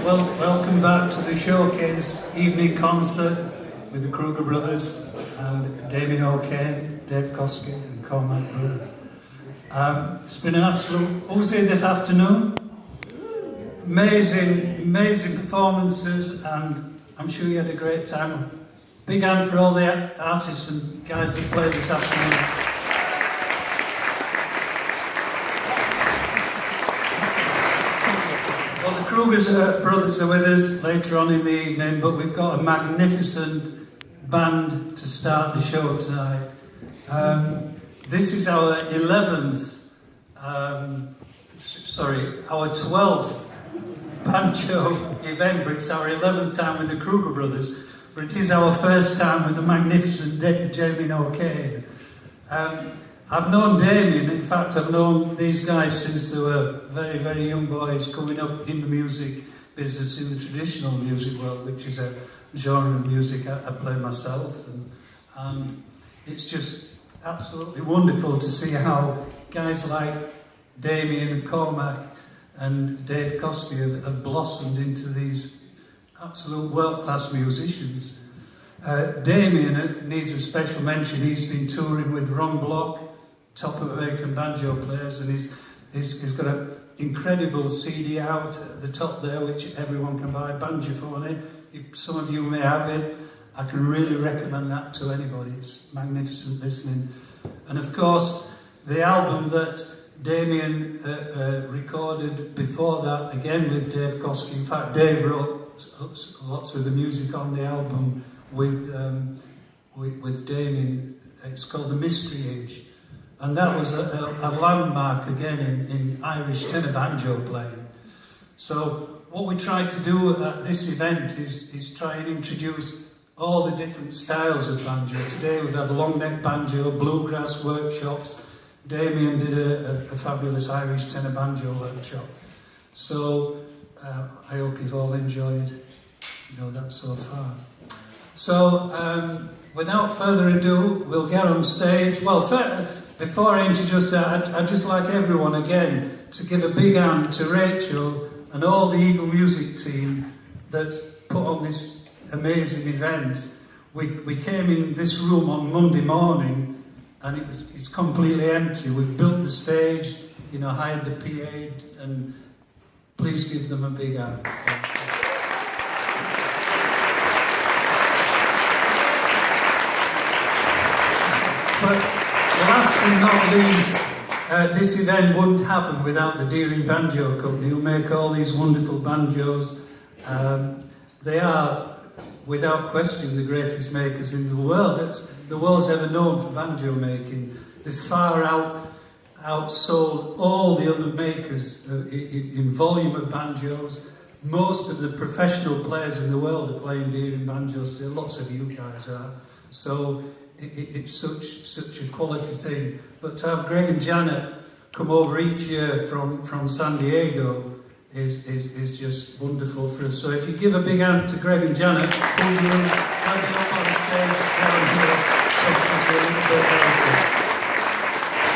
Well, welcome back to the Showcase evening concert with the Kruger brothers and Damien O'Kane, Dave Koski and Cormac Burr. It's been an absolute oozy this afternoon. Amazing performances, and I'm sure you had a great time. Big hand for all the artists and guys that played this afternoon. Well, the Kruger's brothers are with us later on in the evening, but we've got a magnificent band to start the show tonight. This is our 12th banjo event, but it's our 11th time with the Kruger brothers. But it is our first time with the magnificent Damien O'Kane. I've known Damien, in fact I've known these guys since they were very young boys coming up in the music business, in the traditional music world, which is a genre of music I play myself. And it's just absolutely wonderful to see how guys like Damien and Cormac and Dave Koski have blossomed into these absolute world-class musicians. Damien needs a special mention. He's been touring with Ron Block, top of American banjo players, and he's got an incredible CD out at the top there, which everyone can buy, Banjophony. Some of you may have it. I can really recommend that to anybody. It's magnificent listening. And of course, the album that Damien recorded before that, again with Dave Koski. In fact, Dave wrote lots of the music on the album with Damien. It's called The Mystery Age. And that was a landmark again in Irish tenor banjo playing. So what we tried to do at this event is try and introduce all the different styles of banjo. Today we've had long neck banjo, bluegrass workshops. Damien did a fabulous Irish tenor banjo workshop. So I hope you've all enjoyed that so far. So without further ado, we'll get on stage. Well, before I introduce that, I'd just like everyone again to give a big hand to Rachel and all the Eagle Music team that's put on this amazing event. We came in this room on Monday morning and it's completely empty. We've built the stage, hired the PA, and please give them a big hand. But last and not least, this event wouldn't happen without the Deering Banjo Company, who make all these wonderful banjos. They are, without question, the greatest makers in the world. The world's ever known for banjo making. They far outsold all the other makers in volume of banjos. Most of the professional players in the world are playing Deering banjos today. Lots of you guys are. So it's such a quality thing. But to have Greg and Janet come over each year from San Diego is just wonderful for us. So if you give a big hand to Greg and Janet, who will have you up on the stage down here, talking to you a little bit later.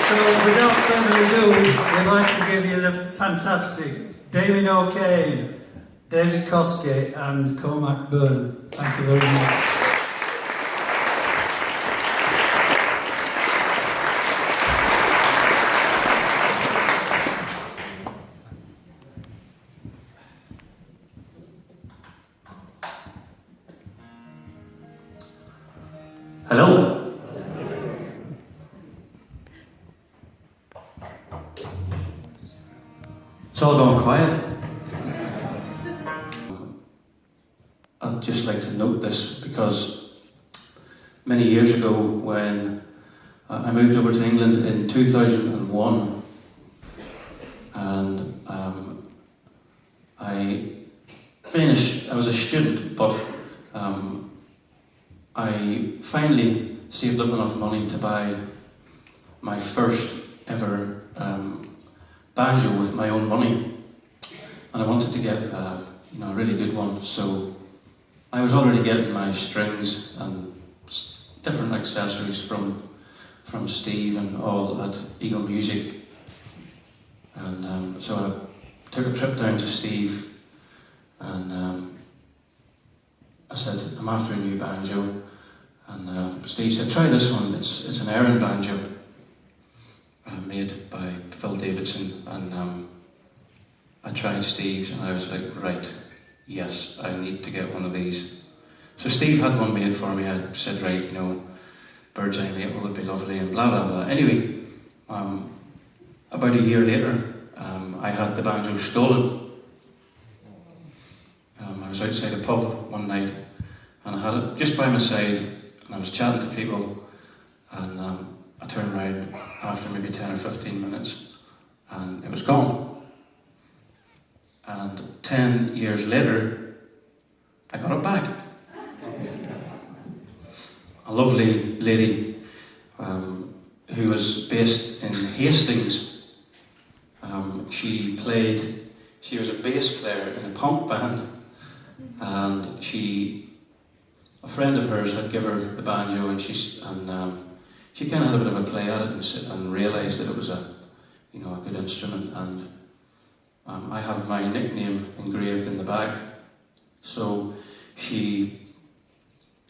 So without further ado, we'd like to give you the fantastic Damien O'Kane, David Koski and Cormac Burr. Thank you very much. Hello. It's all gone quiet. I'd just like to note this because many years ago when I moved over to England in 2001 and I was a student, but I finally saved up enough money to buy my first ever banjo with my own money, and I wanted to get a really good one. So I was already getting my strings and different accessories from Steve and all at Eagle Music, and so I took a trip down to Steve And I said, I'm after a new banjo. And Steve said, try this one. It's an Aaron banjo made by Phil Davidson. And I tried Steve's and I was like, right, yes, I need to get one of these. So Steve had one made for me. I said, right, you know, bird's eye maple would be lovely and blah, blah, blah. Anyway, about a year later, I had the banjo stolen. I was outside a pub one night and I had it just by my side and I was chatting to people and I turned around after maybe 10 or 15 minutes and it was gone. And 10 years later, I got it back. A lovely lady who was based in Hastings. She was a bass player in a punk band, and a friend of hers had given her the banjo, and she kind of had a bit of a play at it and realised that it was a good instrument. And I have my nickname engraved in the back, so she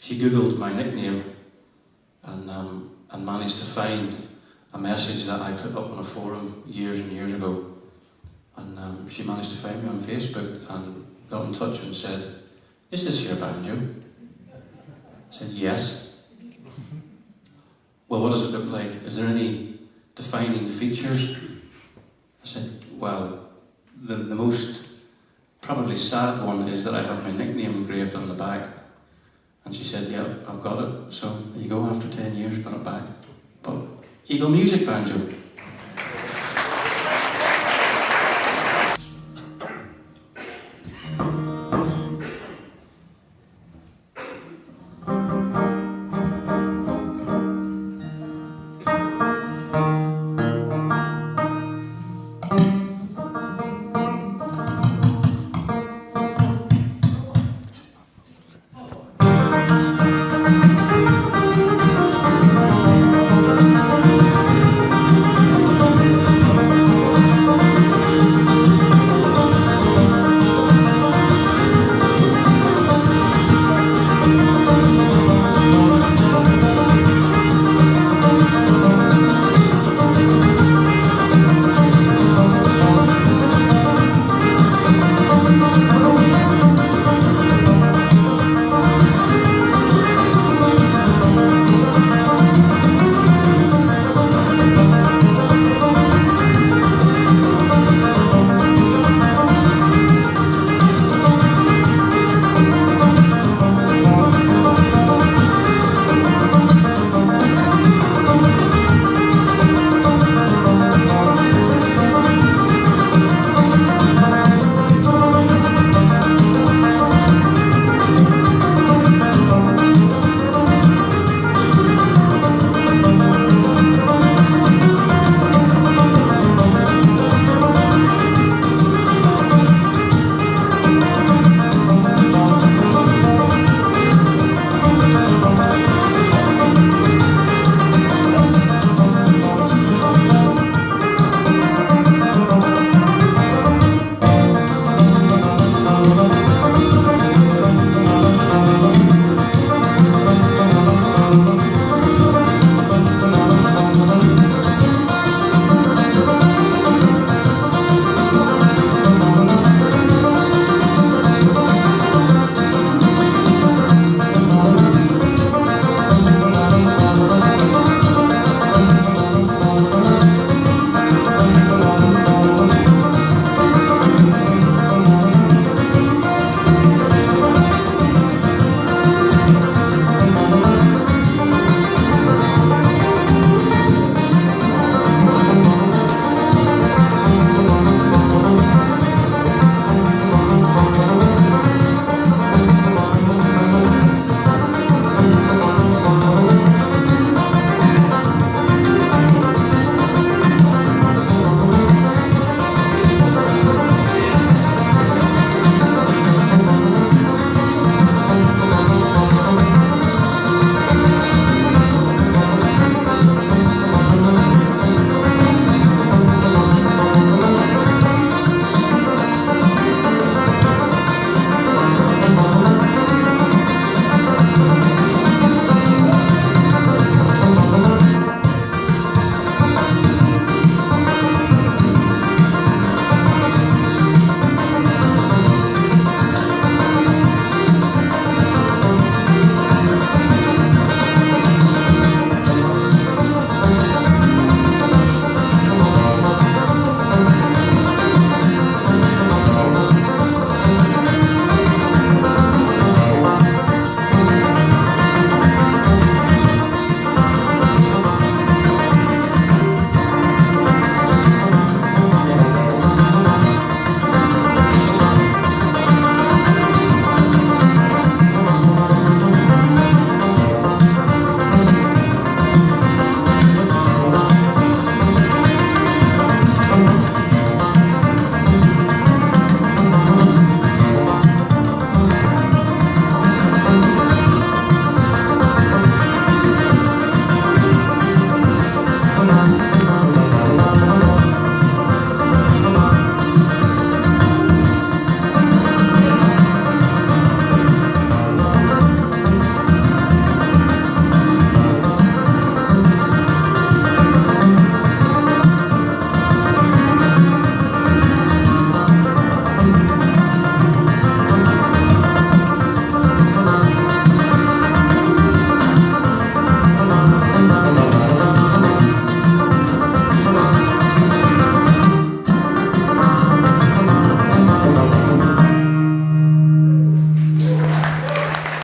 googled my nickname and managed to find a message that I put up on a forum years and years ago. And she managed to find me on Facebook and got in touch and said, "Is this your banjo?" I said, "Yes." "Well, what does it look like? Is there any defining features?" I said, "Well, the most probably sad one is that I have my nickname engraved on the back." And she said, "Yeah, I've got it. So there you go, after 10 years, got it back." But Eagle Music Banjo.